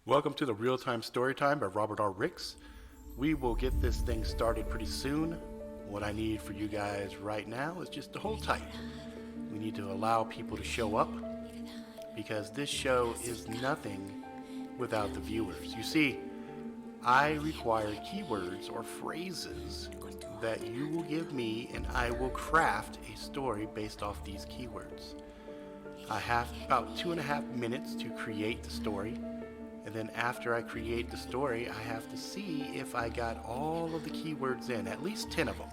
Welcome to the Real-Time Storytime by Robert R. Ricks. We will get this thing started pretty soon. What I need for you guys right now is just to hold tight. We need to allow people to show up because this show is nothing without the viewers. You see, I require keywords or phrases that you will give me, and I will craft a story based off these keywords. I have about 2.5 minutes to create the story. And then after I create the story, I have to see if I got all of the keywords in, at least 10 of them.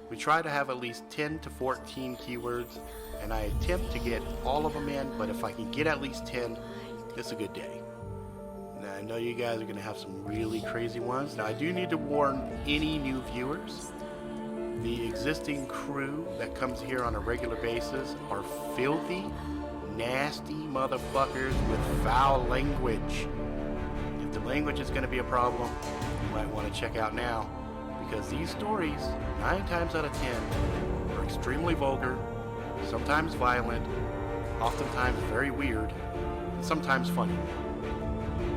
We try to have at least 10 to 14 keywords, and I attempt to get all of them in, but if I can get at least 10, it's a good day. Now, I know you guys are going to have some really crazy ones. Now, I do need to warn any new viewers. The existing crew that comes here on a regular basis are filthy, nasty motherfuckers with foul language. If the language is going to be a problem, you might want to check out now, because these stories, 9 times out of 10, are extremely vulgar, sometimes violent, oftentimes very weird, and sometimes funny.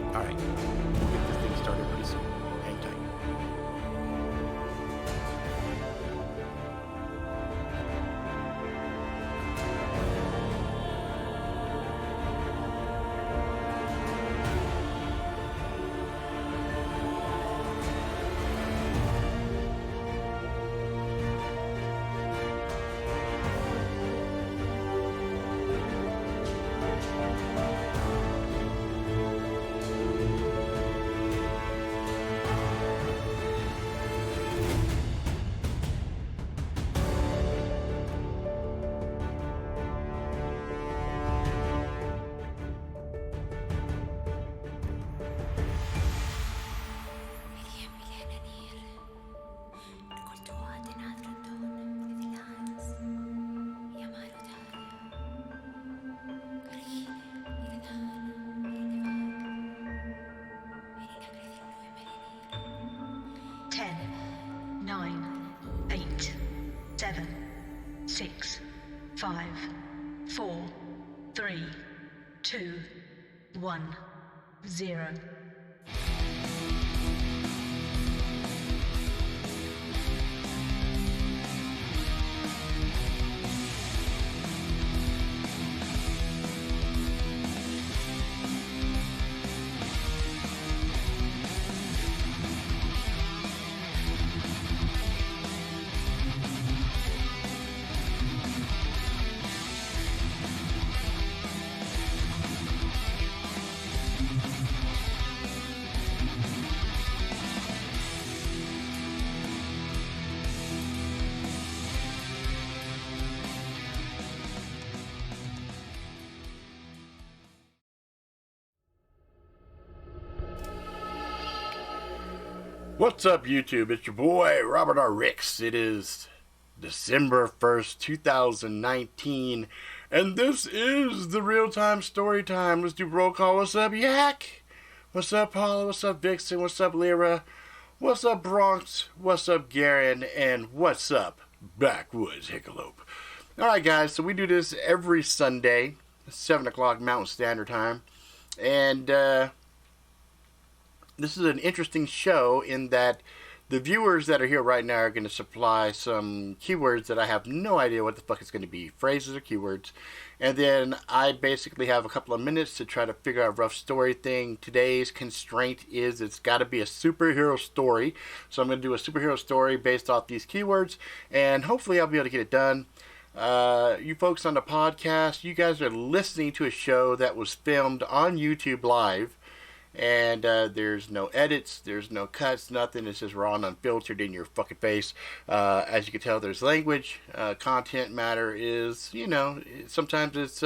Alright, we'll get this thing started pretty soon. Hang tight. Seven, 6, 5, 4, 3, 2, 1, 0. What's up, YouTube? It's your boy, Robert R. Ricks. It is December 1st, 2019, and this is the Real-Time Storytime. Let's do roll call. What's up, Yak? What's up, Paula? What's up, Vixen? What's up, Lyra? What's up, Bronx? What's up, Garen? And what's up, Backwoods Hickalope? Alright, guys, so we do this every Sunday, 7 o'clock Mountain Standard Time, and, this is an interesting show in that the viewers that are here right now are going to supply some keywords that I have no idea what the fuck it's going to be. Phrases or keywords. And then I basically have a couple of minutes to try to figure out a rough story thing. Today's constraint is it's got to be a superhero story. So I'm going to do a superhero story based off these keywords. And hopefully I'll be able to get it done. You folks on the podcast, you guys are listening to a show that was filmed on YouTube Live. And there's no edits, there's no cuts, nothing. It's just raw and unfiltered in your fucking face. As you can tell, there's language. Content matter is, you know, sometimes it's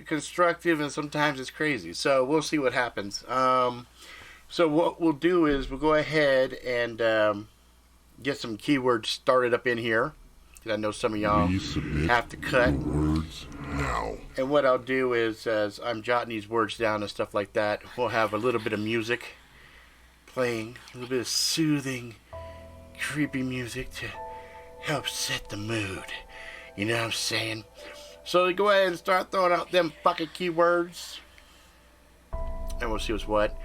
constructive and sometimes it's crazy. So we'll see what happens. So what we'll do is we'll go ahead and get some keywords started up in here. I know some of y'all have to cut. Now. And what I'll do is, as I'm jotting these words down and stuff like that, we'll have a little bit of music playing, a little bit of soothing, creepy music to help set the mood. You know what I'm saying? So go ahead and start throwing out them fucking keywords. and we'll see what's what.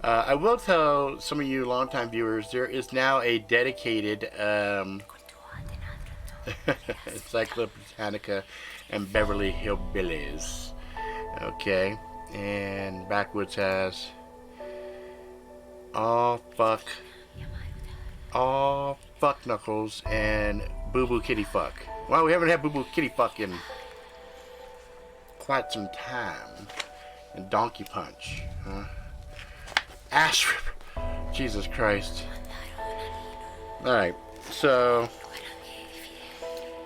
I will tell some of you longtime viewers there is now a dedicated Encyclopedia Britanica and Beverly Hillbillies. Okay, and Backwoods has Awww Fuck Knuckles and Boo Boo Kitty Fuck. Well, we haven't had Boo Boo Kitty Fuck in quite some time. And Donkey Punch. Ash Ripper. Jesus Christ. Alright, so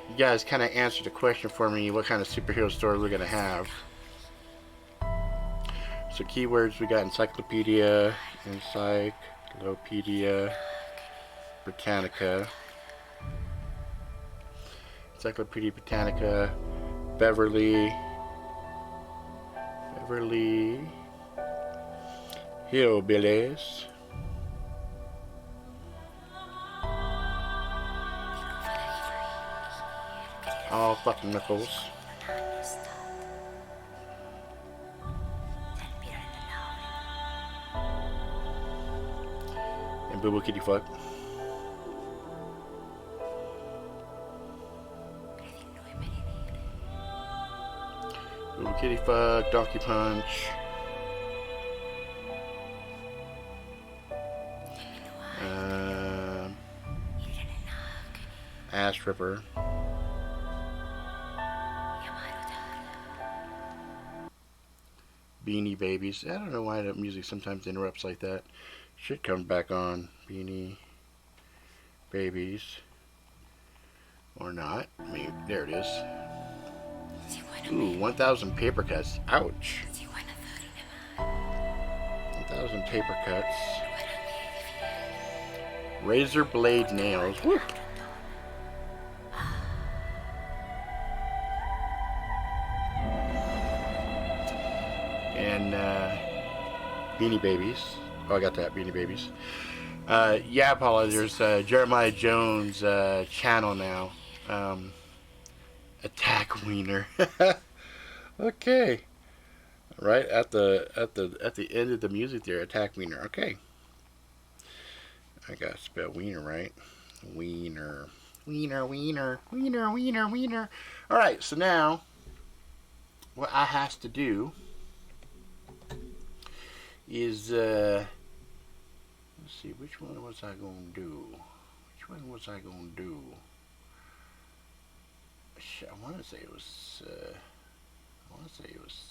you guys kind of answered the question for me, what kind of superhero story we're going to have. So keywords, we got Encyclopedia Britannica, Encyclopedia Britannica, Beverly Hillbillies, all fucking Knuckles, and Boo Boo Kitty Fuck. Boo Boo Kitty Fuck, Donkey Punch, Ash Ripper, Beanie Babies. I don't know why the music sometimes interrupts like that. Should come back on. Beanie Babies. Or not. I mean, there it is. Ooh, 1,000 paper cuts. Ouch. 1,000 paper cuts. Razor blade nails. Woo. And Beanie Babies. Oh, I got that. Beanie Babies. Yeah, Paula, there's Jeremiah Jones' channel now. Attack Weiner. Okay. Right at the end of the music there, Attack Weiner. Okay. I gotta spell Weiner right. Weiner. Alright, so now what I has to do is let's see, which one was I gonna do? I want to say it was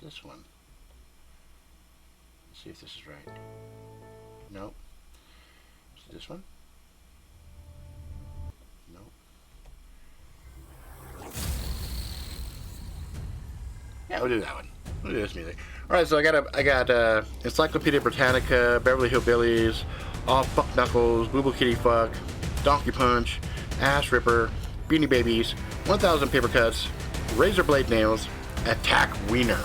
this one. Let's see if this is right. Nope. Is it this one? Nope. Yeah, we'll do that one. We'll do this music. Alright, so I got Encyclopedia Britannica, Beverly Hillbillies, All Fuck Knuckles, Boo Boo Kitty Fuck, Donkey Punch, Ash Ripper, Beanie Babies, 1,000 paper cuts, razor blade nails, Attack Weiner.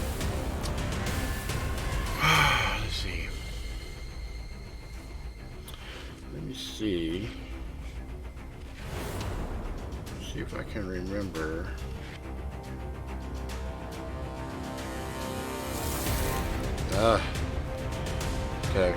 Let's see. Let me see. Let's see if I can remember. Okay.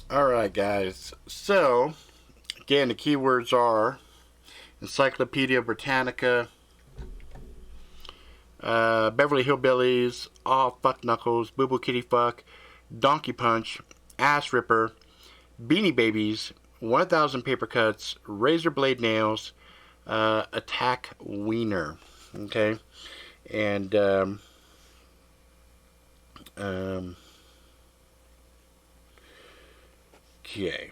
Alright, guys. So, again, the keywords are Encyclopedia Britanica, Beverly Hillbillies, Aw Fuck Knuckles, Boo Boo Kitty Fuck, Donkey Punch, Ass Ripper, Beanie Babies, 1000 Paper Cuts, Razor Blade Nails, Attack Weiner. Okay? And, okay.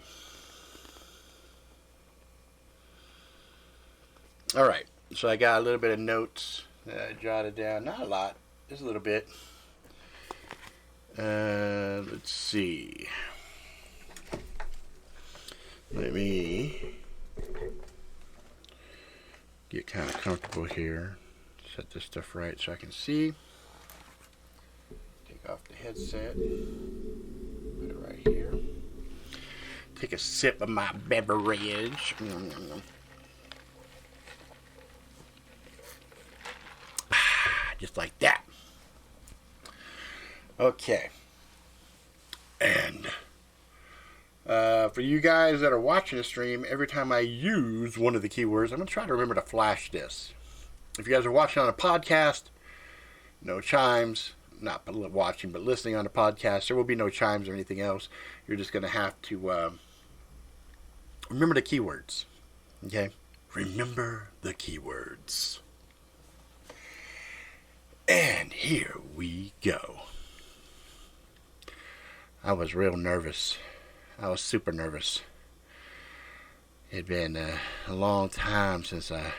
Alright, so I got a little bit of notes that I jotted down. Not a lot, just a little bit. Let's see. Let me get kind of comfortable here. Set this stuff right so I can see. Take off the headset. Put it right here. Take a sip of my beverage. Just like that. Okay. And for you guys that are watching the stream, every time I use one of the keywords, I'm going to try to remember to flash this. If you guys are watching on a podcast, no chimes. Not watching, but listening on a podcast, there will be no chimes or anything else. You're just going to have to remember the keywords. Okay? Remember the keywords. And here we go. I was real nervous. I was super nervous. It had been a long time since I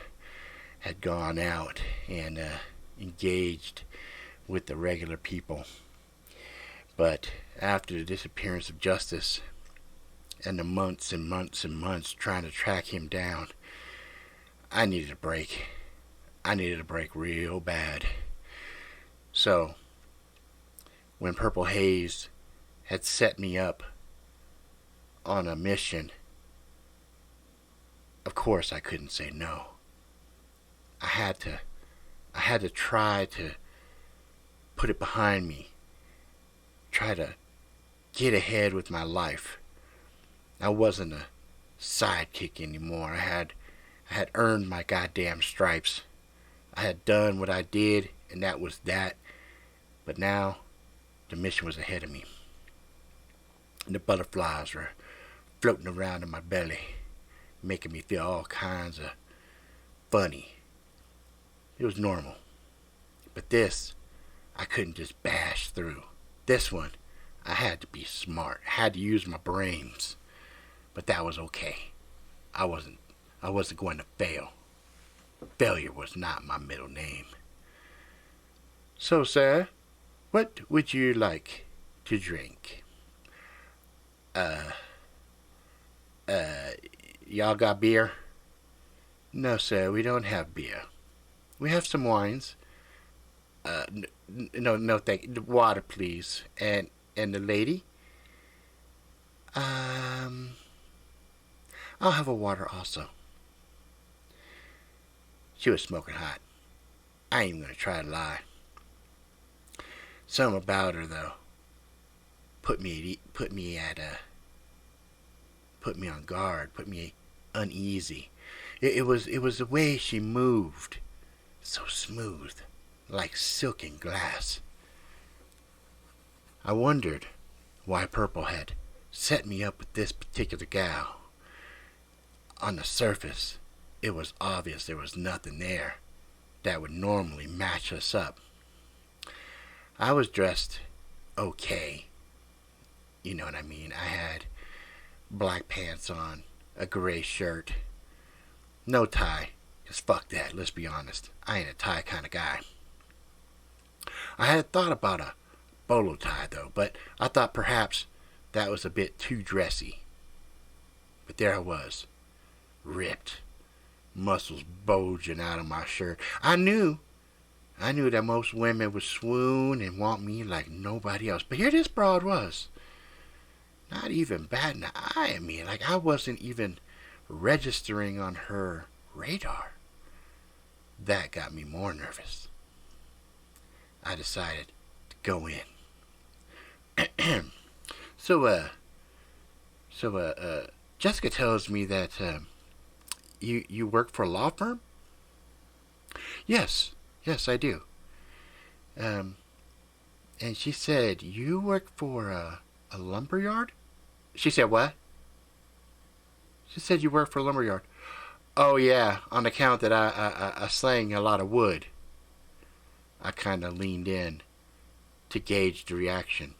had gone out and engaged with the regular people. But after the disappearance of Justice and the months and months and months trying to track him down, I needed a break. I needed a break real bad. So, when Purple Haze had set me up on a mission, of course I couldn't say no. I had to try to put it behind me. Try to get ahead with my life. I wasn't a sidekick anymore. I had earned my goddamn stripes. I had done what I did, and that was that. But now, the mission was ahead of me. And the butterflies were floating around in my belly, making me feel all kinds of funny. It was normal. But this, I couldn't just bash through. This one, I had to be smart. I had to use my brains. But that was okay. I wasn't going to fail. Failure was not my middle name. So, sir, what would you like to drink? Y'all got beer? No, sir, we don't have beer. We have some wines. No, thank you. Water, please. And the lady? I'll have a water also. She was smoking hot. I ain't even gonna try to lie. Something about her, though, put me on guard, put me uneasy. It was the way she moved, so smooth, like silken glass. I wondered why Purple had set me up with this particular gal. On the surface, it was obvious there was nothing there that would normally match us up. I was dressed okay. You know what I mean? I had black pants on, a gray shirt, no tie, because fuck that, let's be honest. I ain't a tie kind of guy. I had thought about a bolo tie, though, but I thought perhaps that was a bit too dressy. But there I was, ripped, muscles bulging out of my shirt. I knew that most women would swoon and want me like nobody else. But here this broad was, not even batting an eye at me. Like I wasn't even registering on her radar. That got me more nervous. I decided to go in. So, So, Jessica tells me that you work for a law firm? Yes, yes, I do. Um, and she said, you work for a lumber yard? She said, what? She said you work for a lumber yard. Oh, yeah, on account that I slang a lot of wood. I kind of leaned in to gauge the reaction.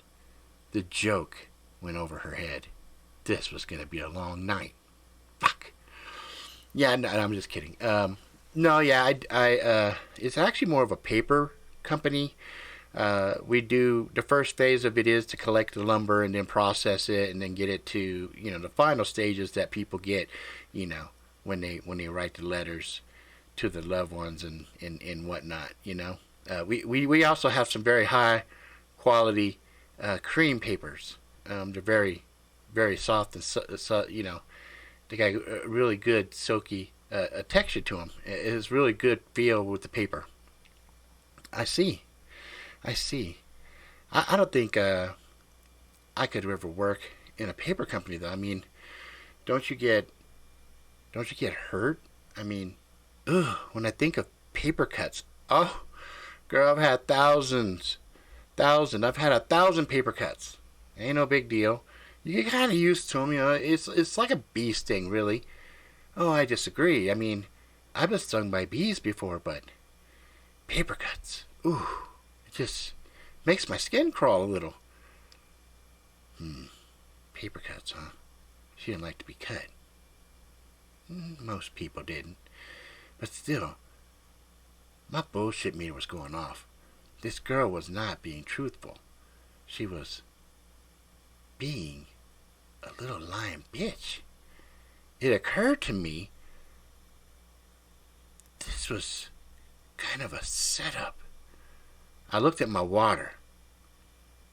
The joke went over her head. This was going to be a long night. Fuck. Yeah, no, I'm just kidding. No, yeah, it's actually more of a paper company. We do the first phase of it is to collect the lumber and then process it and then get it to the final stages that people get, when they write the letters to the loved ones and whatnot. We also have some very high quality cream papers. They're very very soft and they got a really good silky texture to them. It has really good feel with the paper. I see. I don't think I could ever work in a paper company though. I mean, don't you get hurt? I mean, when I think of paper cuts, oh, girl, I've had thousands. I've had 1,000 paper cuts. Ain't no big deal. You get kind of used to them, It's like a bee sting, really. Oh, I disagree. I mean, I've been stung by bees before, but paper cuts, ooh, it just makes my skin crawl a little. Paper cuts, huh? She didn't like to be cut. Most people didn't. But still, my bullshit meter was going off. This girl was not being truthful. She was being a little lying bitch. It occurred to me this was kind of a setup. I looked at my water.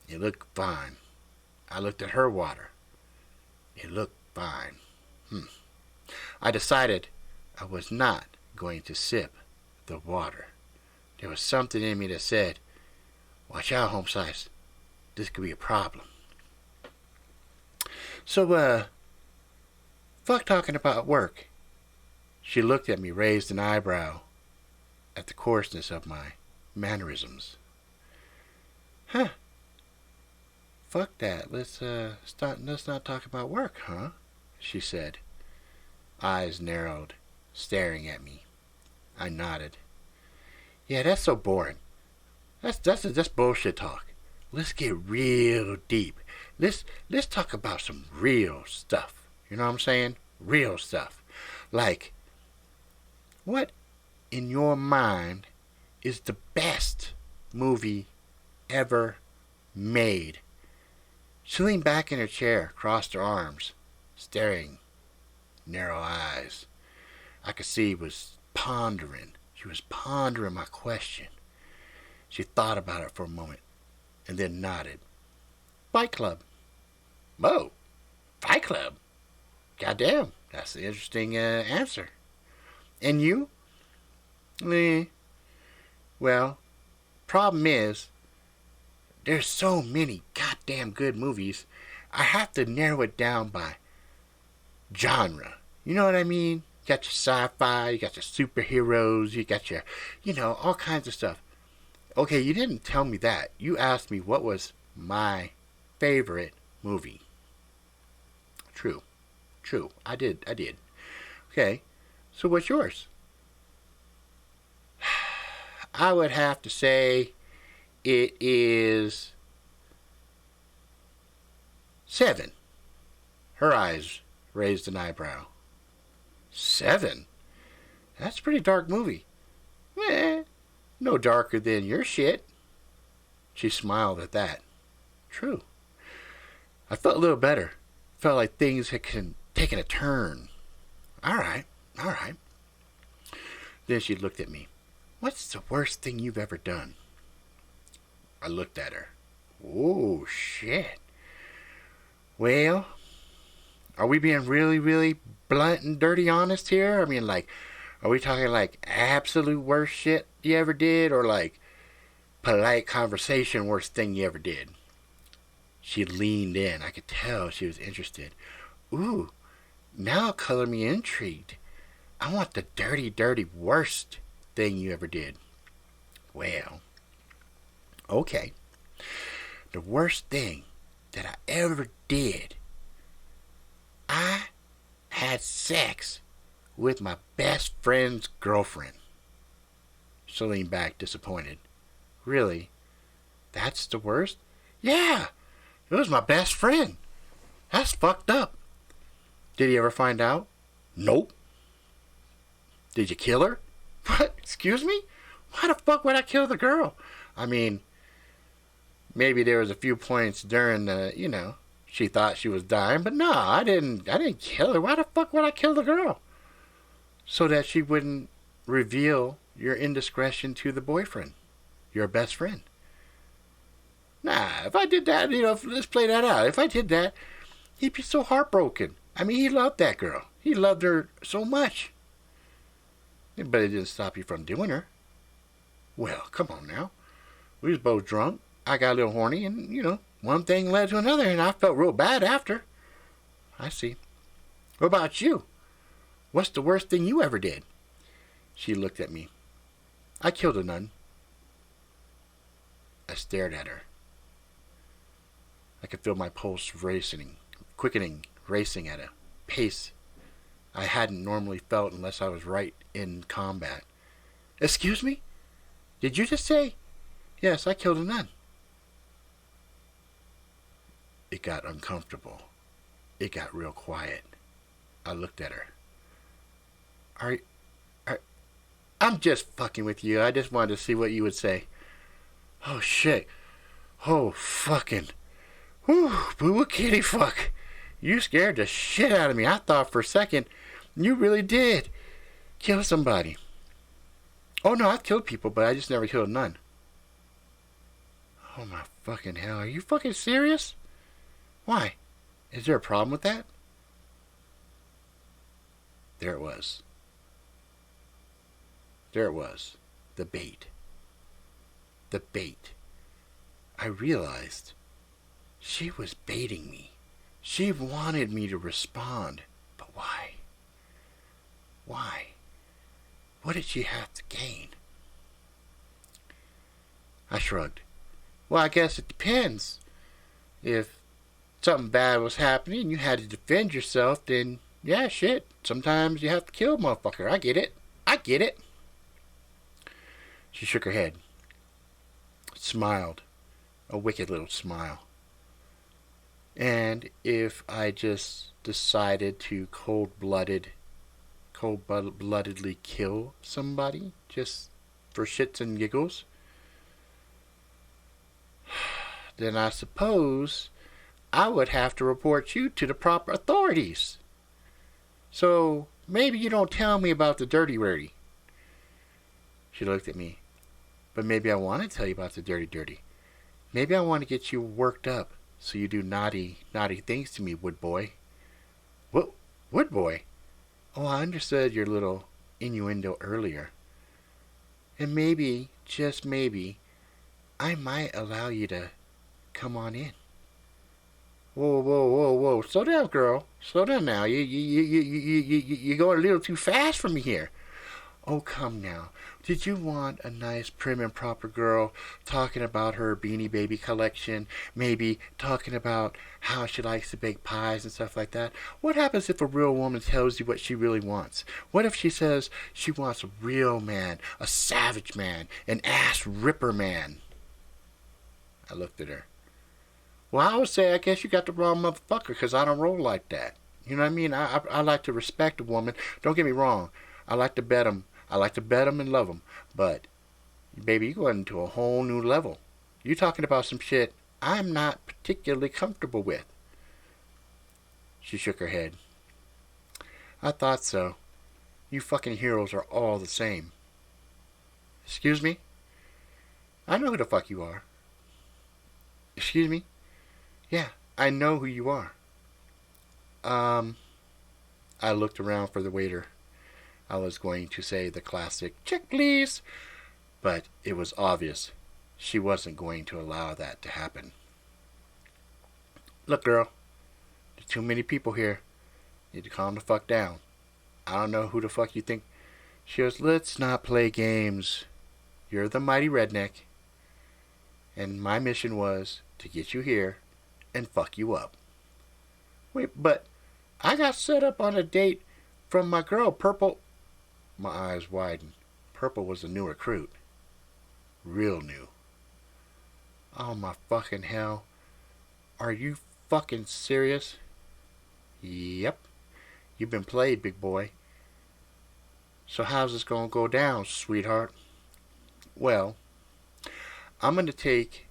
It looked fine. I looked at her water. It looked fine. I decided I was not going to sip the water. There was something in me that said, watch out, home size. This could be a problem. So, fuck talking about work. She looked at me, raised an eyebrow at the coarseness of my mannerisms. Huh. Fuck that. Let's not talk about work, huh? She said. Eyes narrowed, staring at me. I nodded. Yeah, that's so boring. That's bullshit talk. Let's get real deep. Let's talk about some real stuff. You know what I'm saying? Real stuff. Like, what in your mind is the best movie ever made? She leaned back in her chair, crossed her arms, staring, narrow eyes. I could see she was pondering my question. She thought about it for a moment and then nodded. Fight Club. Whoa, Fight Club. Goddamn, that's an interesting answer. And you? Well, problem is, there's so many goddamn good movies, I have to narrow it down by genre. You know what I mean? You got your sci-fi, you got your superheroes, you got your, all kinds of stuff. Okay, you didn't tell me that. You asked me what was my favorite movie. True. I did. Okay, so what's yours? I would have to say it is 7. Her eyes raised an eyebrow. 7? That's a pretty dark movie. No darker than your shit. She smiled at that. True. I felt a little better. Felt like things had taken a turn. All right. Then she looked at me. What's the worst thing you've ever done? I looked at her. Oh, shit. Well, are we being really, really blunt and dirty honest here? I mean, like, are we talking like absolute worst shit you ever did, or like polite conversation worst thing you ever did? She leaned in. I could tell she was interested. Ooh, now color me intrigued. I want the dirty, dirty worst thing you ever did. Well, okay. The worst thing that I ever did, I had sex with my best friend's girlfriend. She leaned back, disappointed. Really? That's the worst? Yeah, it was my best friend. That's fucked up. Did he ever find out? Nope. Did you kill her? What? Excuse me? Why the fuck would I kill the girl? I mean, maybe there was a few points during the, she thought she was dying, but no, I didn't kill her. Why the fuck would I kill the girl? So that she wouldn't reveal your indiscretion to the boyfriend, your best friend. Nah, if I did that, let's play that out. If I did that, he'd be so heartbroken. I mean, he loved that girl. He loved her so much. But it didn't stop you from doing her. Well, come on now. We was both drunk. I got a little horny, and, one thing led to another, and I felt real bad after. I see. What about you? What's the worst thing you ever did? She looked at me. I killed a nun. I stared at her. I could feel my pulse quickening, racing at a pace I hadn't normally felt unless I was right in combat. Excuse me? Did you just say? Yes, I killed a nun. It got uncomfortable. It got real quiet. I looked at her. I'm just fucking with you. I just wanted to see what you would say. Oh, shit. Oh, fucking. Whew, boo kitty fuck. You scared the shit out of me. I thought for a second you really did kill somebody. Oh, no, I've killed people, but I just never killed none. Oh, my fucking hell. Are you fucking serious? Why? Is there a problem with that? There it was. There it was. The bait. The bait. I realized she was baiting me. She wanted me to respond. But why? Why? What did she have to gain? I shrugged. Well, I guess it depends. If something bad was happening and you had to defend yourself, then yeah, shit. Sometimes you have to kill a motherfucker. I get it. I get it. She shook her head. Smiled. A wicked little smile. And if I just decided to cold-bloodedly kill somebody, just for shits and giggles, then I suppose I would have to report you to the proper authorities. So maybe you don't tell me about the dirty wordy. She looked at me. But maybe I want to tell you about the dirty. Maybe I want to get you worked up so you do naughty things to me, wood boy. What? Wood boy? Oh, I understood your little innuendo earlier. And maybe, just maybe, I might allow you to come on in. Whoa. Slow down, girl. Slow down now. You're going a little too fast for me here. Oh, come now. Did you want a nice, prim and proper girl talking about her Beanie Baby collection? Maybe talking about how she likes to bake pies and stuff like that? What happens if a real woman tells you what she really wants? What if she says she wants a real man, a savage man, an ass ripper man? I looked at her. Well, I would say I guess you got the wrong motherfucker because I don't roll like that. You know what I mean? I like to respect a woman. Don't get me wrong. I like to bet 'em. I like to bet 'em and love 'em. But, baby, you're going to a whole new level. You're talking about some shit I'm not particularly comfortable with. She shook her head. I thought so. You fucking heroes are all the same. Excuse me? I know who the fuck you are. Excuse me? Yeah, I know who you are. I looked around for the waiter. I was going to say the classic, check please, but it was obvious she wasn't going to allow that to happen. Look, girl, there's too many people here. You need to calm the fuck down. I don't know who the fuck you think. She goes, let's not play games. You're the mighty redneck. And my mission was to get you here and fuck you up. Wait, but I got set up on a date from my girl, Purple. My eyes widened. Purple was a new recruit. Real new. Oh my fucking hell. Are you fucking serious? Yep. You've been played, big boy. So how's this gonna go down, sweetheart? Well, I'm gonna take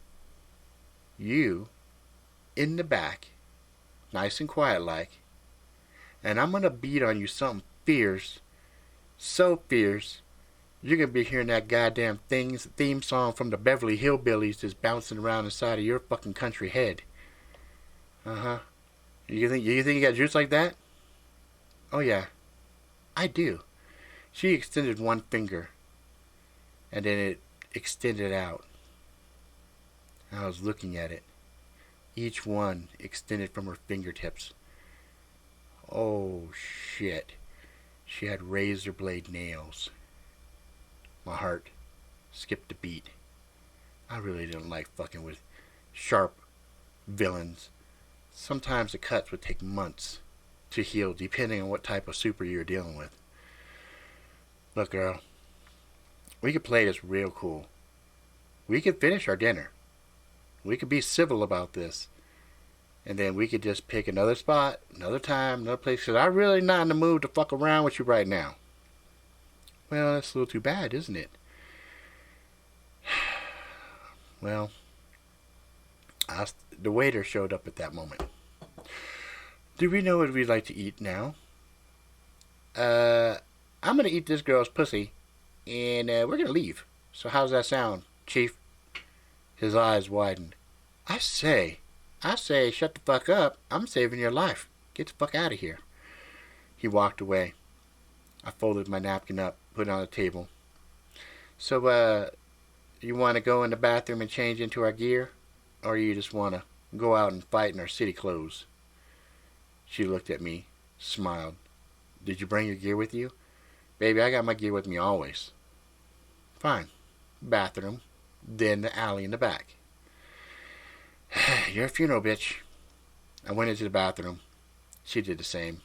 you in the back, nice and quiet like, and I'm gonna beat on you something fierce, so fierce, you're gonna be hearing that goddamn theme song from the Beverly Hillbillies just bouncing around inside of your fucking country head. Uh-huh. You think you got juice like that? Oh yeah, I do. She extended one finger, and then it extended out. I was looking at it. Each one extended from her fingertips. Oh shit. She had razor blade nails. My heart skipped a beat. I really didn't like fucking with sharp villains. Sometimes the cuts would take months to heal depending on what type of super you're dealing with. Look, girl, we could play this real cool. We could finish our dinner. We could be civil about this. And then we could just pick another spot, another time, another place. Because I'm really not in the mood to fuck around with you right now. Well, that's a little too bad, isn't it? Well, the waiter showed up at that moment. Do we know what we'd like to eat now? I'm going to eat this girl's pussy, and we're going to leave. So how's that sound, Chief? His eyes widened. I say, shut the fuck up. I'm saving your life. Get the fuck out of here. He walked away. I folded my napkin up, put it on the table. So, you want to go in the bathroom and change into our gear? Or you just want to go out and fight in our city clothes? She looked at me, smiled. Did you bring your gear with you? Baby, I got my gear with me always. Fine. Bathroom, then the alley in the back. You're a funeral bitch. I went into the bathroom. She did the same.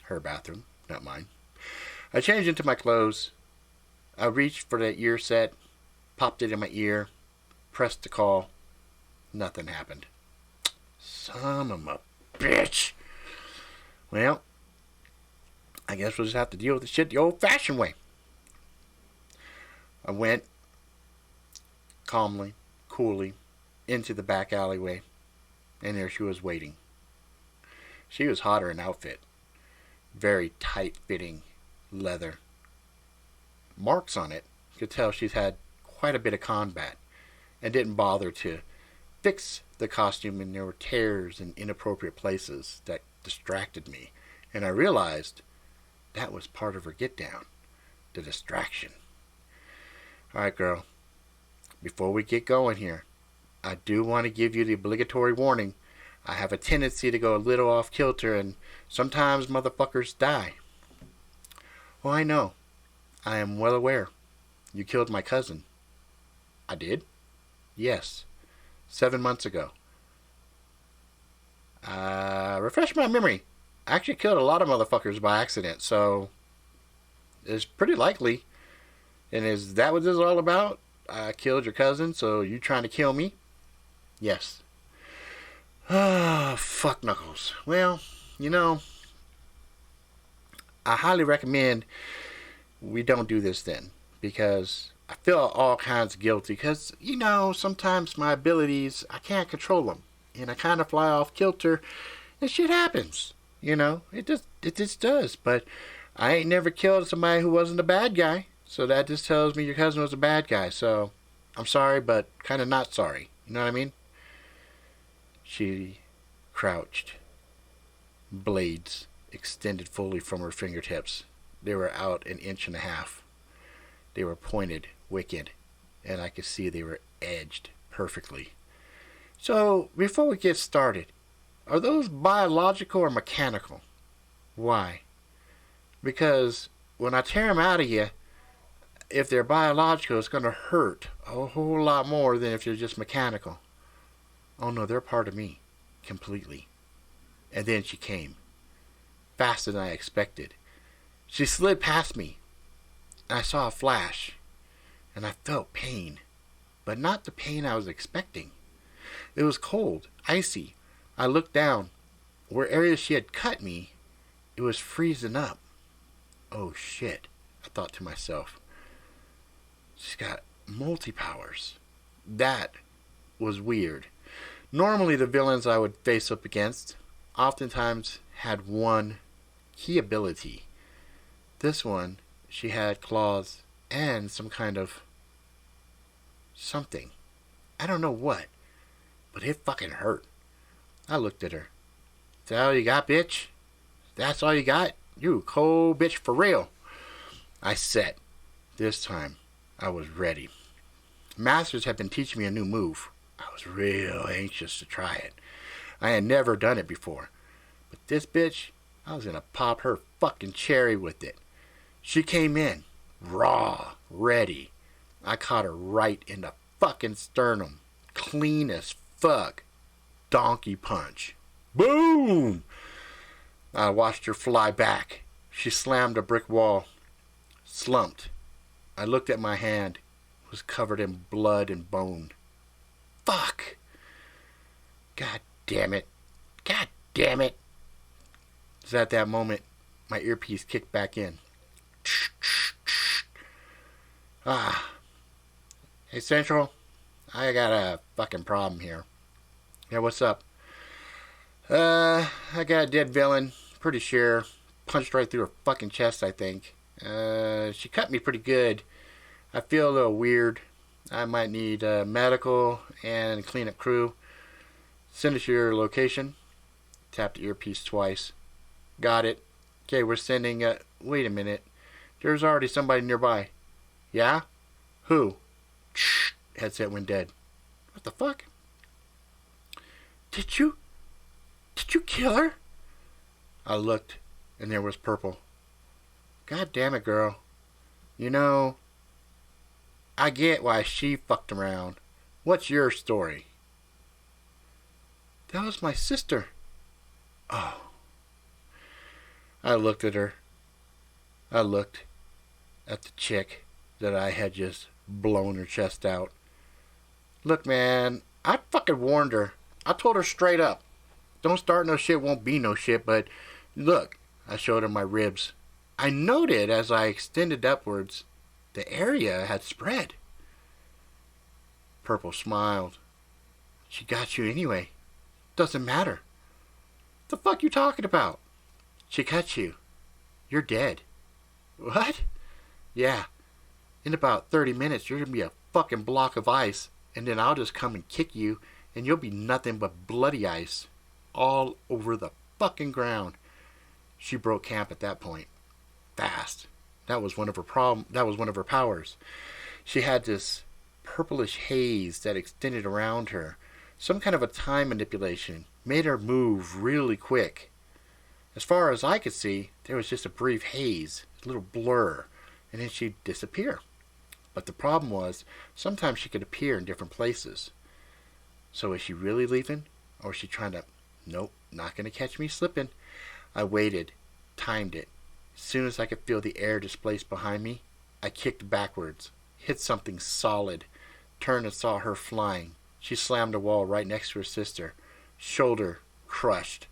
Her bathroom, not mine. I changed into my clothes. I reached for the ear set, popped it in my ear, pressed the call. Nothing happened. Son of a bitch. Well, I guess we'll just have to deal with the shit the old-fashioned way. I went calmly, coolly, into the back alleyway, and there she was waiting. She was hotter in outfit. Very tight-fitting leather. Marks on it. You could tell she's had quite a bit of combat, and didn't bother to fix the costume, and there were tears in inappropriate places that distracted me. And I realized that was part of her get-down. The distraction. Alright, girl. Before we get going here, I do want to give you the obligatory warning. I have a tendency to go a little off kilter, and sometimes motherfuckers die. Well, I know. I am well aware. You killed my cousin. I did? Yes. 7 months ago. Refresh my memory. I actually killed a lot of motherfuckers by accident, so it's pretty likely. And is that what this is all about? I killed your cousin, so you trying to kill me? Yes. Ah, fuck knuckles. Well, you know, I highly recommend we don't do this then, because I feel all kinds of guilty, because, you know, sometimes my abilities, I can't control them, and I kind of fly off kilter, and shit happens, you know, it just does, but I ain't never killed somebody who wasn't a bad guy, so that just tells me your cousin was a bad guy, so I'm sorry, but kind of not sorry, you know what I mean? She crouched, blades extended fully from her fingertips. They were out 1.5 inches. They were pointed, wicked, and I could see they were edged perfectly. So, before we get started, are those biological or mechanical? Why? Because when I tear them out of you, if they're biological, it's going to hurt a whole lot more than if they're just mechanical. Oh no, they're part of me. Completely. And then she came. Faster than I expected. She slid past me. And I saw a flash. And I felt pain. But not the pain I was expecting. It was cold, icy. I looked down. Where areas she had cut me, it was freezing up. Oh shit, I thought to myself. She's got multi-powers. That was weird. Normally the villains I would face up against oftentimes had one key ability. This one, she had claws and some kind of something. I don't know what, but it fucking hurt. I looked at her. Is that all you got, bitch? That's all you got? You cold bitch for real. I said. This time, I was ready. Masters had been teaching me a new move. I was real anxious to try it. I had never done it before. But this bitch, I was gonna pop her fucking cherry with it. She came in, raw, ready. I caught her right in the fucking sternum. Clean as fuck. Donkey punch. Boom! I watched her fly back. She slammed a brick wall. Slumped. I looked at my hand. It was covered in blood and bone. Fuck! God damn it. God damn it. It was at that moment my earpiece kicked back in. Ah. Hey, Central. I got a fucking problem here. Yeah, what's up? I got a dead villain. Pretty sure. Punched right through her fucking chest, I think. She cut me pretty good. I feel a little weird. I might need medical and cleanup crew. Send us your location. Tap the earpiece twice. Got it. Okay, we're sending... wait a minute. There's already somebody nearby. Yeah? Who? Shh. Headset went dead. What the fuck? Did you kill her? I looked, and there was Purple. God damn it, girl. You know, I get why she fucked around. What's your story? That was my sister. Oh. I looked at her. I looked at the chick that I had just blown her chest out. Look, man, I fucking warned her. I told her straight up. Don't start no shit, won't be no shit, but look, I showed her my ribs. I noted as I extended upwards, the area had spread. Purple smiled. She got you anyway. Doesn't matter. The fuck you talking about? She cut you. You're dead. What? Yeah. In about 30 minutes, you're gonna be a fucking block of ice, and then I'll just come and kick you, and you'll be nothing but bloody ice. All over the fucking ground. She broke camp at that point. Fast. That was one of her powers. She had this purplish haze that extended around her. Some kind of a time manipulation. Made her move really quick. As far as I could see, there was just a brief haze. A little blur. And then she'd disappear. But the problem was, sometimes she could appear in different places. So is she really leaving? Or is she trying to... Nope, not going to catch me slipping. I waited, timed it. As soon as I could feel the air displaced behind me, I kicked backwards, hit something solid, turned and saw her flying. She slammed a wall right next to her sister. Shoulder crushed,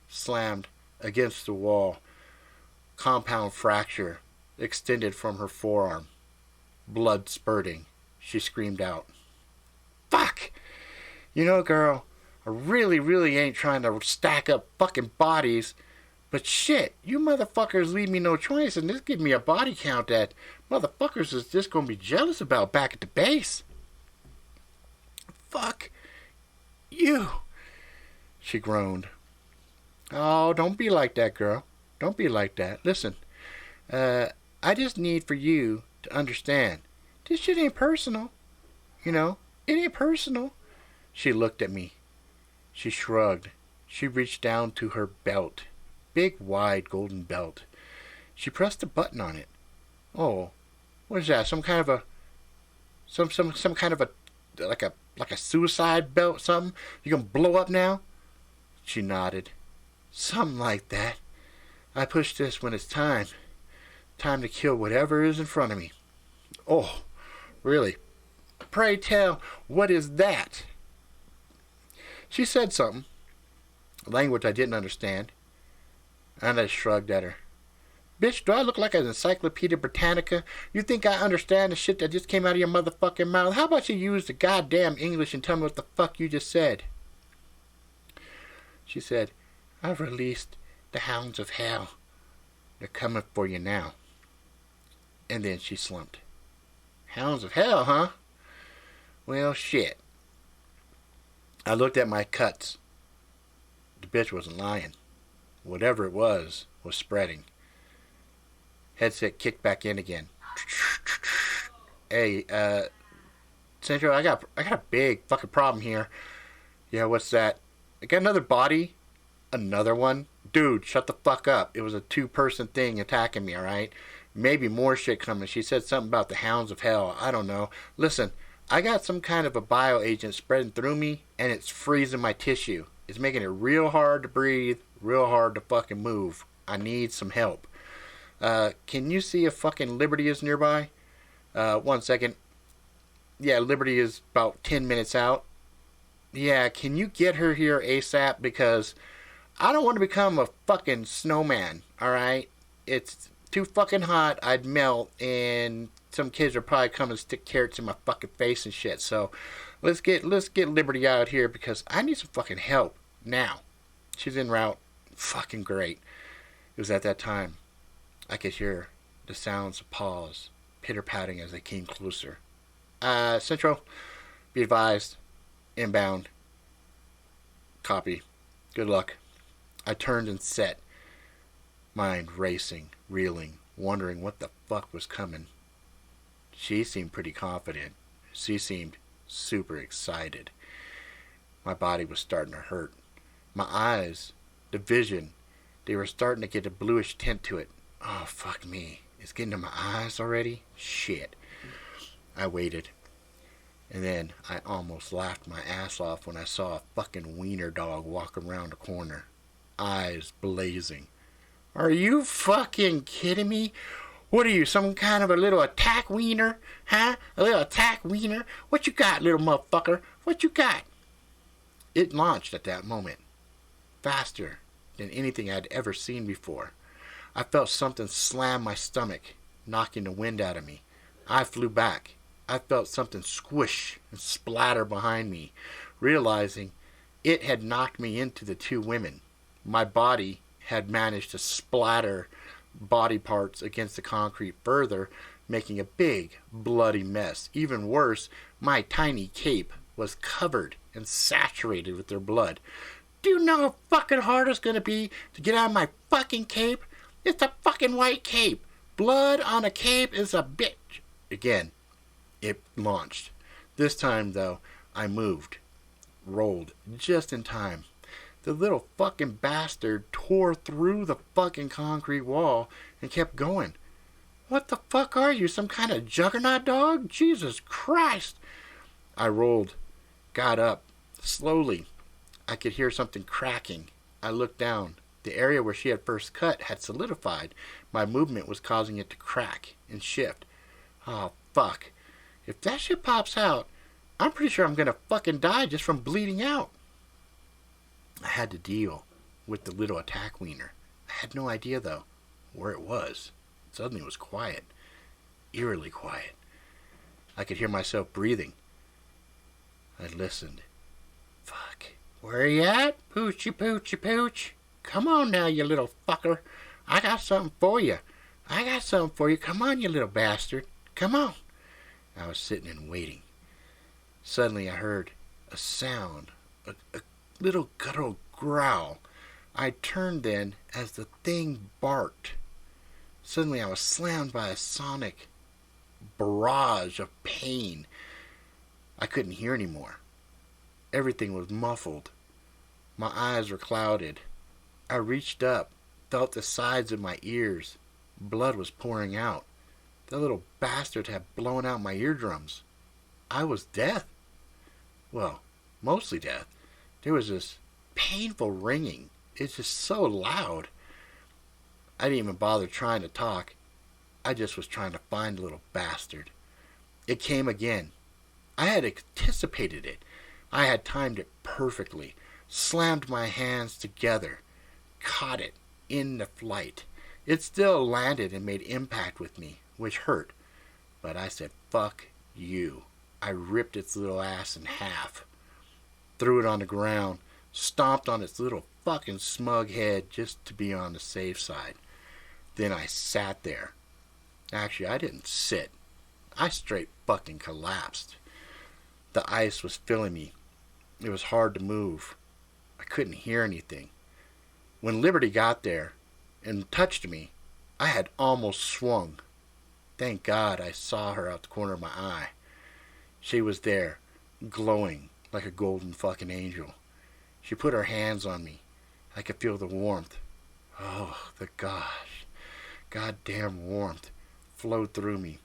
slammed against the wall. Compound fracture extended from her forearm. Blood spurting. She screamed out. Fuck! You know, girl, I really ain't trying to stack up fucking bodies, but shit, you motherfuckers leave me no choice, and this gives me a body count that motherfuckers is just gonna be jealous about back at the base. Fuck you, she groaned. Oh, don't be like that, girl. Don't be like that. Listen, I just need for you to understand. This shit ain't personal. You know, it ain't personal. She looked at me. She shrugged. She reached down to her belt. big, wide golden belt. She pressed a button on it. Oh, what is that? Some kind of a some kind of a like a suicide belt, something? You gonna blow up now? She nodded. Something like that. I push this when it's time. Time to kill whatever is in front of me. Oh, really? Pray tell, what is that? She said something, a language I didn't understand, and I shrugged at her. Bitch, do I look like an Encyclopedia Britanica? You think I understand the shit that just came out of your motherfucking mouth? How about you use the goddamn English and tell me what the fuck you just said? She said, I've released the hounds of hell. They're coming for you now. And then she slumped. Hounds of hell, huh? Well, shit. I looked at my cuts. The bitch wasn't lying. Whatever it was spreading. Headset kicked back in again. Hey, Central, I got a big fucking problem here. Yeah, what's that? I got another body. Another one? Dude, shut the fuck up. It was a 2-person thing attacking me, alright? Maybe more shit coming. She said something about the hounds of hell. I don't know. Listen, I got some kind of a bioagent spreading through me, and it's freezing my tissue. It's making it real hard to breathe, real hard to fucking move. I need some help. Can you see if fucking Liberty is nearby? 1 second. Yeah, Liberty is about 10 minutes out. Yeah, can you get her here ASAP? Because I don't want to become a fucking snowman, alright? It's too fucking hot, I'd melt, and some kids would probably come and stick carrots in my fucking face and shit. So let's get Liberty out here because I need some fucking help now. She's en route. Fucking great. It was at that time I could hear the sounds of paws pitter-patting as they came closer. Central, be advised. Inbound. Copy. Good luck. I turned and set. Mind racing, reeling, wondering what the fuck was coming. She seemed pretty confident. She seemed super excited. My body was starting to hurt. My eyes, the vision, they were starting to get a bluish tint to it. Oh, fuck me. It's getting to my eyes already? Shit. I waited. And then I almost laughed my ass off when I saw a fucking wiener dog walk around the corner. Eyes blazing. Are you fucking kidding me? What are you, some kind of a little attack wiener? Huh? A little attack wiener? What you got, little motherfucker? What you got? It launched at that moment. Faster than anything I'd ever seen before. I felt something slam my stomach, knocking the wind out of me. I flew back. I felt something squish and splatter behind me, realizing it had knocked me into the 2 women. My body had managed to splatter body parts against the concrete further, making a big, bloody mess. Even worse, my tiny cape was covered and saturated with their blood. Do you know how fucking hard it's gonna be to get out of my fucking cape? It's a fucking white cape. Blood on a cape is a bitch. Again, it launched. This time, though, I moved. Rolled just in time. The little fucking bastard tore through the fucking concrete wall and kept going. What the fuck are you, some kind of juggernaut dog? Jesus Christ! I rolled, got up, slowly. I could hear something cracking. I looked down. The area where she had first cut had solidified. My movement was causing it to crack and shift. Oh, fuck. If that shit pops out, I'm pretty sure I'm gonna fucking die just from bleeding out. I had to deal with the little attack wiener. I had no idea, though, where it was. Suddenly it was quiet. Eerily quiet. I could hear myself breathing. I listened. Fuck. Where you at? Poochie, poochie, pooch. Come on now, you little fucker. I got something for you. Come on, you little bastard. Come on. I was sitting and waiting. Suddenly I heard a sound, a little guttural growl. I turned then as the thing barked. Suddenly I was slammed by a sonic barrage of pain. I couldn't hear anymore. Everything was muffled. My eyes were clouded. I reached up felt the sides of my ears. Blood was pouring out. The little bastard had blown out my eardrums. I was deaf. Well, mostly deaf. There was this painful ringing. It's just so loud. I didn't even bother trying to talk. I just was trying to find the little bastard. It came again. I had anticipated it. I had timed it perfectly. Slammed my hands together. Caught it in the flight. It still landed and made impact with me, which hurt. But I said, fuck you. I ripped its little ass in half. Threw it on the ground. Stomped on its little fucking smug head just to be on the safe side. Then I sat there. Actually, I didn't sit. I straight fucking collapsed. The ice was filling me. It was hard to move. I couldn't hear anything. When Liberty got there and touched me, I had almost swung. Thank God I saw her out the corner of my eye. She was there, glowing like a golden fucking angel. She put her hands on me. I could feel the warmth. Oh, the goddamn warmth flowed through me.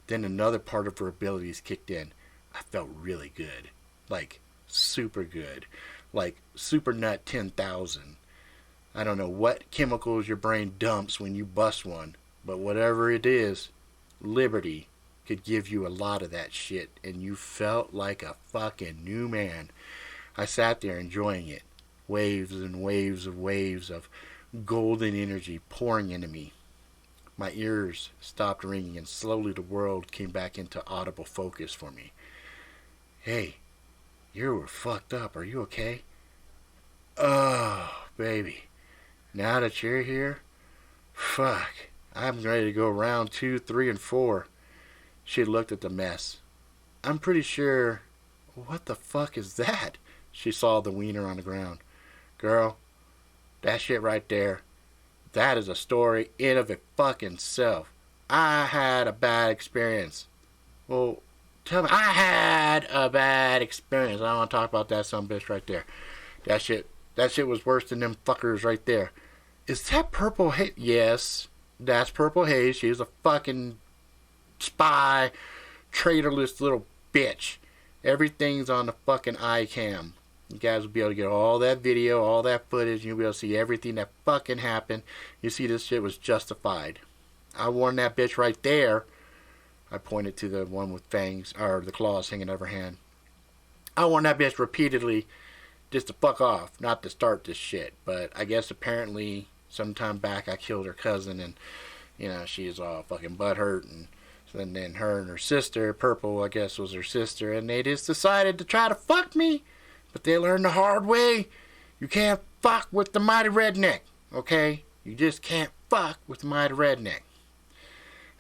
Then another part of her abilities kicked in. I felt really good. Like, super good. Like, Super Nut 10,000. I don't know what chemicals your brain dumps when you bust one, but whatever it is, Liberty could give you a lot of that shit, and you felt like a fucking new man. I sat there enjoying it. Waves and waves of golden energy pouring into me. My ears stopped ringing, and slowly the world came back into audible focus for me. Hey, you were fucked up. Are you okay? Oh, baby. Now that you're here, fuck. I'm ready to go round 2, 3, and 4. She looked at the mess. I'm pretty sure... What the fuck is that? She saw the wiener on the ground. Girl, that shit right there, that is a story in of it fucking self. I had a bad experience. Well, tell me, I had a bad experience. I don't want to talk about that some bitch right there. That shit was worse than them fuckers right there. Is that Purple Haze? Yes, that's Purple Haze. She's a fucking spy, traitorless little bitch. Everything's on the fucking iCam. You guys will be able to get all that video, all that footage. You'll be able to see everything that fucking happened. You see, this shit was justified. I warned that bitch right there. I pointed to the one with fangs, or the claws hanging out of her hand. I warned that bitch repeatedly just to fuck off, not to start this shit. But I guess apparently sometime back I killed her cousin, and, you know, she's all fucking butthurt. And then her and her sister, Purple, I guess was her sister, and they just decided to try to fuck me. But they learned the hard way. You can't fuck with the mighty redneck, okay? You just can't fuck with the mighty redneck.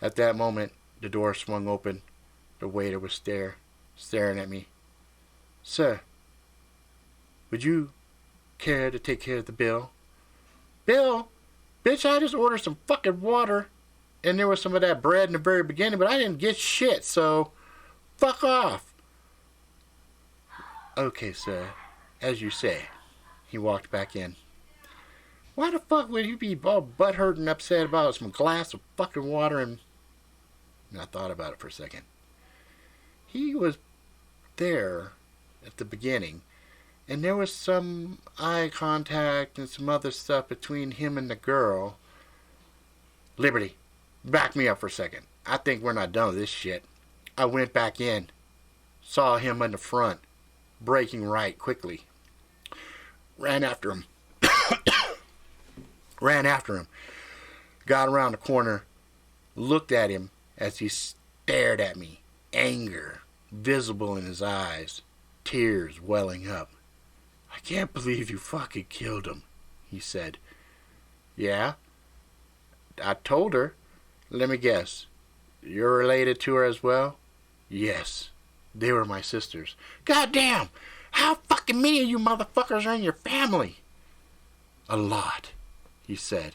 At that moment, the door swung open. The waiter was staring at me. Sir, would you care to take care of the bill? Bill? Bitch, I just ordered some fucking water. And there was some of that bread in the very beginning, but I didn't get shit, so fuck off. Okay, sir, as you say. He walked back in. Why the fuck would you be all butthurt and upset about some glass of fucking water? And I thought about it for a second. He was there at the beginning, and there was some eye contact and some other stuff between him and the girl. Liberty, back me up for a second. I think we're not done with this shit. I went back in, saw him in the front, breaking right quickly. Ran after him. Got around the corner, looked at him as he stared at me. Anger visible in his eyes, tears welling up. I can't believe you fucking killed him, he said. Yeah? I told her. Let me guess. You're related to her as well? Yes. They were my sisters. Goddamn! How fucking many of you motherfuckers are in your family? A lot, he said.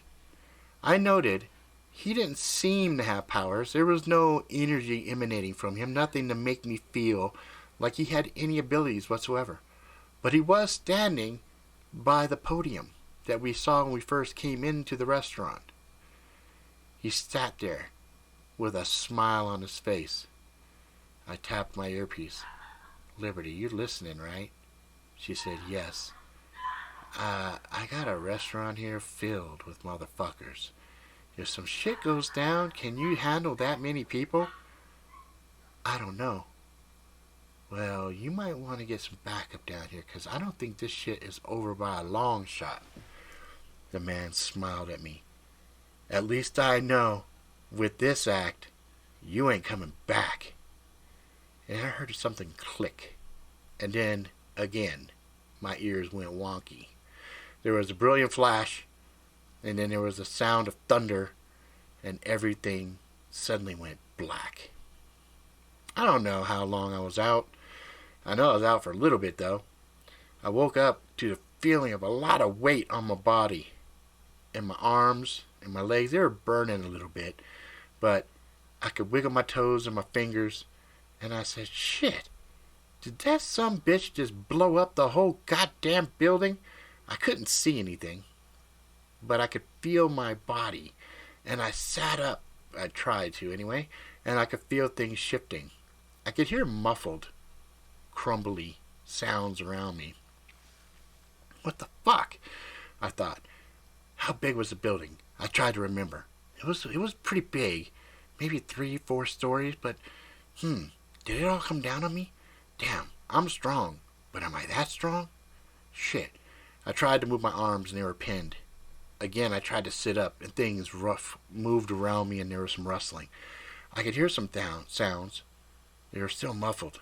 I noted he didn't seem to have powers. There was no energy emanating from him, nothing to make me feel like he had any abilities whatsoever. But he was standing by the podium. that we saw when we first came into the restaurant. He sat there with a smile on his face. I tapped my earpiece. Liberty, you listening, right? She said, yes. I got a restaurant here filled with motherfuckers. If some shit goes down, can you handle that many people? I don't know. Well, you might want to get some backup down here, because I don't think this shit is over by a long shot. The man smiled at me. At least I know, with this act, you ain't coming back. And I heard something click. And then, again, my ears went wonky. There was a brilliant flash, and then there was a sound of thunder, and everything suddenly went black. I don't know how long I was out. I know I was out for a little bit, though. I woke up to the feeling of a lot of weight on my body. And my arms and my legs, they were burning a little bit. But I could wiggle my toes and my fingers. And I said, shit, did that some bitch just blow up the whole goddamn building? I couldn't see anything. But I could feel my body. And I sat up. I tried to anyway. And I could feel things shifting. I could hear muffled, crumbly sounds around me. What the fuck? I thought. How big was the building? I tried to remember. It was pretty big. Maybe 3-4 stories, but did it all come down on me? Damn, I'm strong. But am I that strong? Shit. I tried to move my arms and they were pinned. Again, I tried to sit up and things moved around me and there was some rustling. I could hear some sounds. They were still muffled.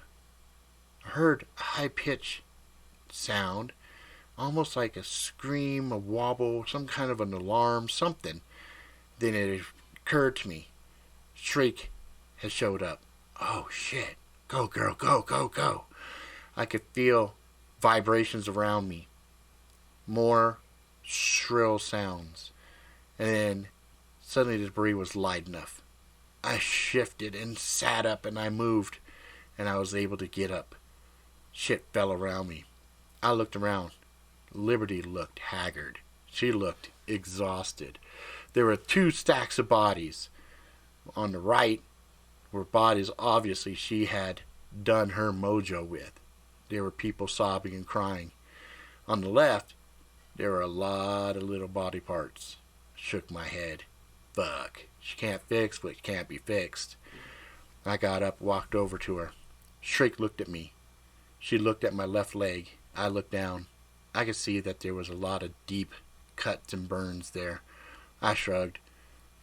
I heard a high-pitched sound, almost like a scream, a wobble, some kind of an alarm, something. Then it occurred to me. Shriek had showed up. Oh, shit. Go, girl, go, go, go. I could feel vibrations around me. More shrill sounds. And then suddenly the debris was light enough. I shifted and sat up and I moved. And I was able to get up. Shit fell around me. I looked around. Liberty looked haggard. She looked exhausted. There were 2 stacks of bodies. On the right were bodies obviously she had done her mojo with. There were people sobbing and crying. On the left, there were a lot of little body parts. Shook my head. Fuck. She can't fix what can't be fixed. I got up, walked over to her. Shriek looked at me. She looked at my left leg. I looked down. I could see that there was a lot of deep cuts and burns there. I shrugged.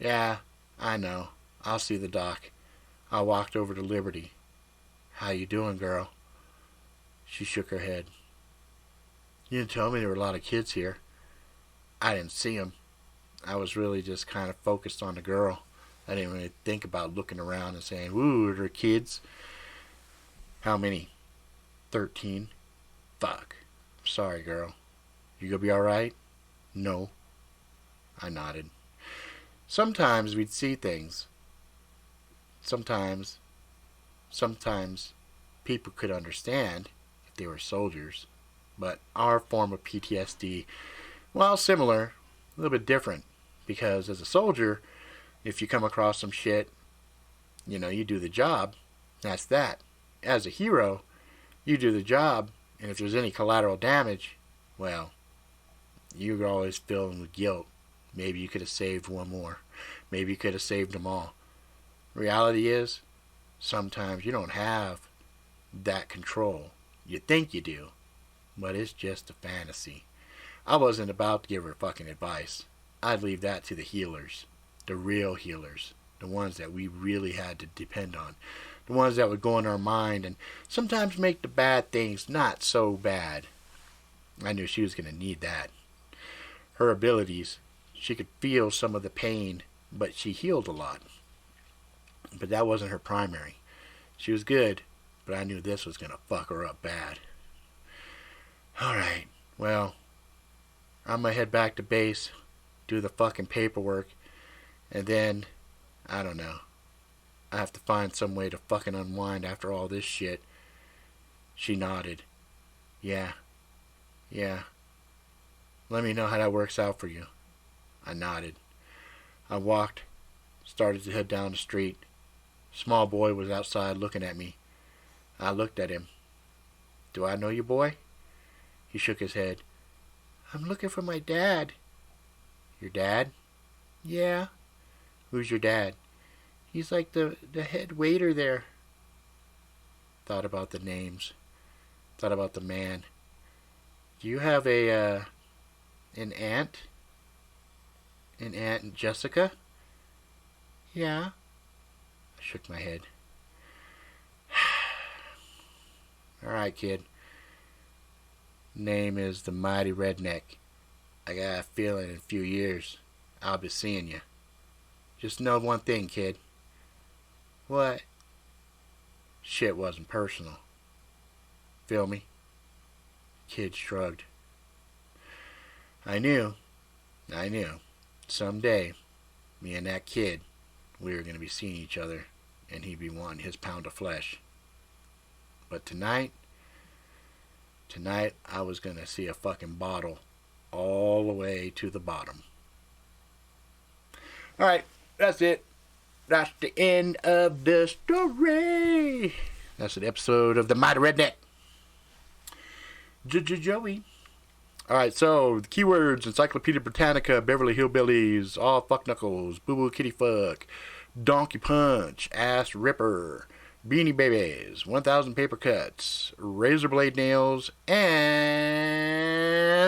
Yeah, I know. I'll see the doc. I walked over to Liberty. How you doing, girl? She shook her head. You didn't tell me there were a lot of kids here. I didn't see them. I was really just kind of focused on the girl. I didn't really think about looking around and saying, ooh, are there kids? How many? 13. Fuck. Sorry, girl. You gonna be alright? No. I nodded. Sometimes we'd see things. Sometimes people could understand if they were soldiers. But our form of PTSD, well, similar, a little bit different. Because as a soldier, if you come across some shit, you do the job. That's that. As a hero, you do the job, and if there's any collateral damage, well, you're always filled with guilt. Maybe you could have saved one more. Maybe you could have saved them all. Reality is, sometimes you don't have that control. You think you do, but it's just a fantasy. I wasn't about to give her fucking advice. I'd leave that to the healers. The real healers. The ones that we really had to depend on. The ones that would go in our mind and sometimes make the bad things not so bad. I knew she was going to need that. Her abilities, she could feel some of the pain, but she healed a lot. But that wasn't her primary. She was good, but I knew this was going to fuck her up bad. Alright, well, I'm going to head back to base, do the fucking paperwork, and then, I don't know. I have to find some way to fucking unwind after all this shit. She nodded. Yeah. Let me know how that works out for you. I nodded. I walked, started to head down the street. Small boy was outside looking at me. I looked at him. Do I know you, boy? He shook his head. I'm looking for my dad. Your dad? Yeah. Who's your dad? He's like the head waiter there. Thought about the names. Thought about the man. Do you have an aunt? An Aunt Jessica? Yeah. I shook my head. Alright, kid. Name is the Mighty Redneck. I got a feeling in a few years I'll be seeing you. Just know one thing, kid. What? Shit wasn't personal. Feel me? Kid shrugged. I knew. Someday, me and that kid, we were going to be seeing each other, and he'd be wanting his pound of flesh. But tonight, I was going to see a fucking bottle all the way to the bottom. Alright, that's it. That's the end of the story. That's an episode of the Mighty Redneck. Joey. Alright, so the keywords: Encyclopedia Britanica, Beverly Hillbillies, All Fuck Knuckles, Boo Boo Kitty Fuck, Donkey Punch, Ass Ripper, Beanie Babies, 1000 Paper Cuts, Razor Blade Nails, and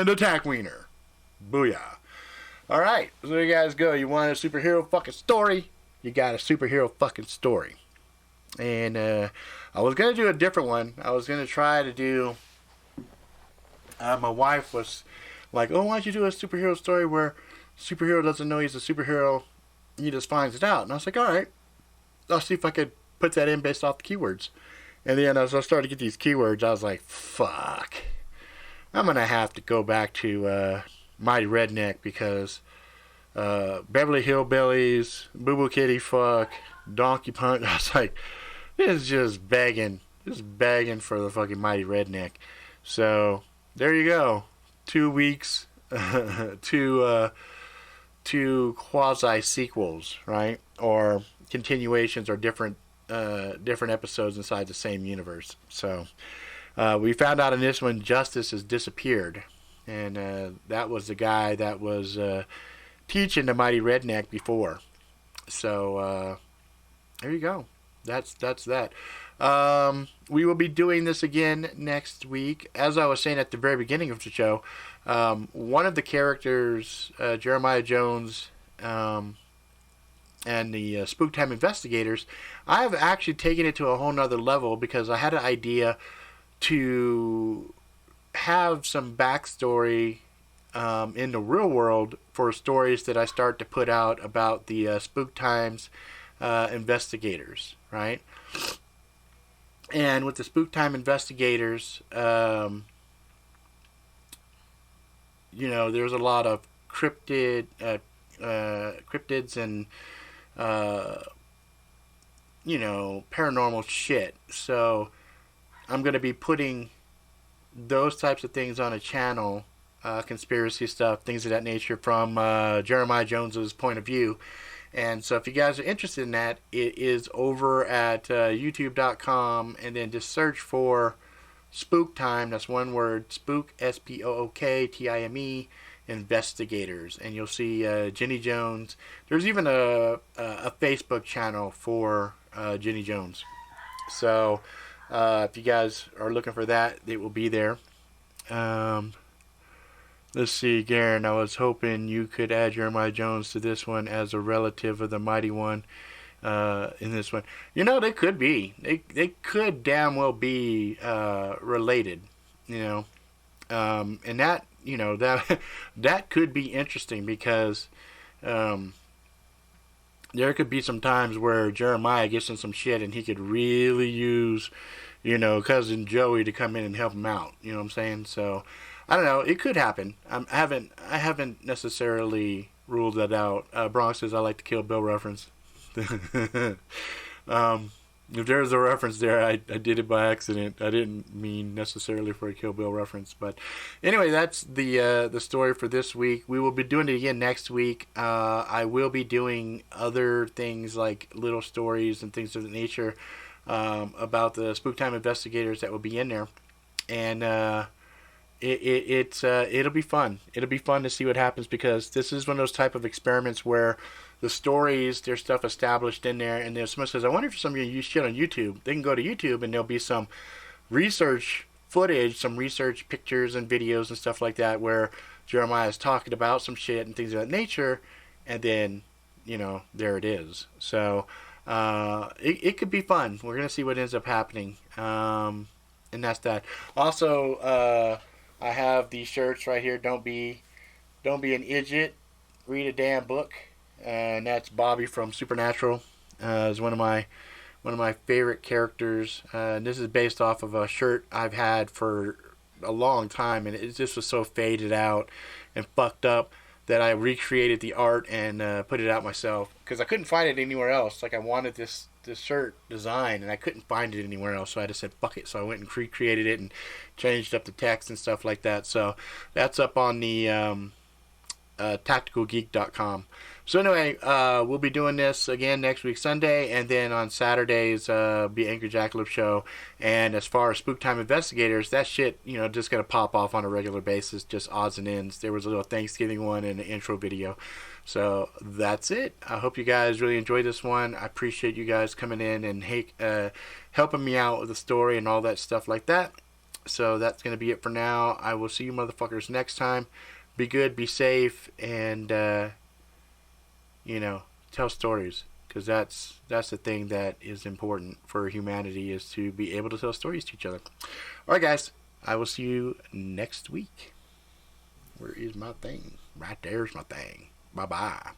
Attack Weiner. Booyah. Alright, so there you guys go. You want a superhero fucking story? You got a superhero fucking story. And I was going to do a different one. I was going to try to do... my wife was like, oh, why don't you do a superhero story where superhero doesn't know he's a superhero, he just finds it out. And I was like, alright, I'll see if I could put that in based off the keywords. And then as I started to get these keywords, I was like, fuck, I'm going to have to go back to Mighty Redneck, because Beverly Hillbillies, Boo Boo Kitty Fuck, Donkey Punch, I was like, this is just begging for the fucking Mighty Redneck. So there you go. 2 weeks, two quasi sequels, right? Or continuations, or different episodes inside the same universe. So we found out in this one, Justice has disappeared, and that was the guy that was teaching the Mighty Redneck before. So there you go. That's that. We will be doing this again next week. As I was saying at the very beginning of the show, one of the characters, Jeremiah Jones, and the Spooktime Investigators, I've actually taken it to a whole nother level, because I had an idea to have some backstory in the real world for stories that I start to put out about the Spooktimes investigators, right? And with the Spooktime Investigators, there's a lot of cryptids and paranormal shit. So I'm going to be putting those types of things on a channel, conspiracy stuff, things of that nature, from Jeremiah Jones's point of view. And so if you guys are interested in that, it is over at youtube.com, and then just search for Spooktime, that's one word, Spook, SPOOKTIME, Investigators, and you'll see Jenny Jones. There's even a Facebook channel for Jenny Jones. So if you guys are looking for that, it will be there. Let's see, Garen, I was hoping you could add Jeremiah Jones to this one as a relative of the Mighty One in this one. They could be. They could damn well be related, and that, that could be interesting, because there could be some times where Jeremiah gets in some shit and he could really use, cousin Joey to come in and help him out. You know what I'm saying? So I don't know. It could happen. I haven't necessarily ruled that out. Bronx says, I like the Kill Bill reference. If there's a reference there, I did it by accident. I didn't mean necessarily for a Kill Bill reference. But anyway, that's the story for this week. We will be doing it again next week. I will be doing other things like little stories and things of that nature about the Spooktime investigators that will be in there. And it'll be fun. It'll be fun to see what happens, because this is one of those type of experiments where the stories, there's stuff established in there, and there's someone says, I wonder if some of you use shit on YouTube. They can go to YouTube and there'll be some research footage, some research pictures and videos and stuff like that where Jeremiah is talking about some shit and things of that nature, and then, there it is. So it could be fun. We're gonna see what ends up happening, and that's that. Also, I have these shirts right here. Don't be an idiot. Read a damn book. And that's Bobby from Supernatural. Is one of my favorite characters. This is based off of a shirt I've had for a long time, and it just was so faded out and fucked up that I recreated the art and put it out myself, because I couldn't find it anywhere else. Like, I wanted this shirt design and I couldn't find it anywhere else, so I just said fuck it. So I went and recreated it and changed up the text and stuff like that. So that's up on the tacticalgeek.com. So anyway, we'll be doing this again next week Sunday, and then on Saturdays be Anchor Jackalope show. And as far as Spooktime Investigators, that shit, just gonna pop off on a regular basis, just odds and ends. There was a little Thanksgiving one and an intro video. So that's it. I hope you guys really enjoyed this one. I appreciate you guys coming in and helping me out with the story and all that stuff like that. So that's gonna be it for now. I will see you motherfuckers next time. Be good, be safe, and tell stories, because that's the thing that is important for humanity, is to be able to tell stories to each other. All right, guys, I will see you next week. Where is my thing? Right there's my thing. Bye-bye.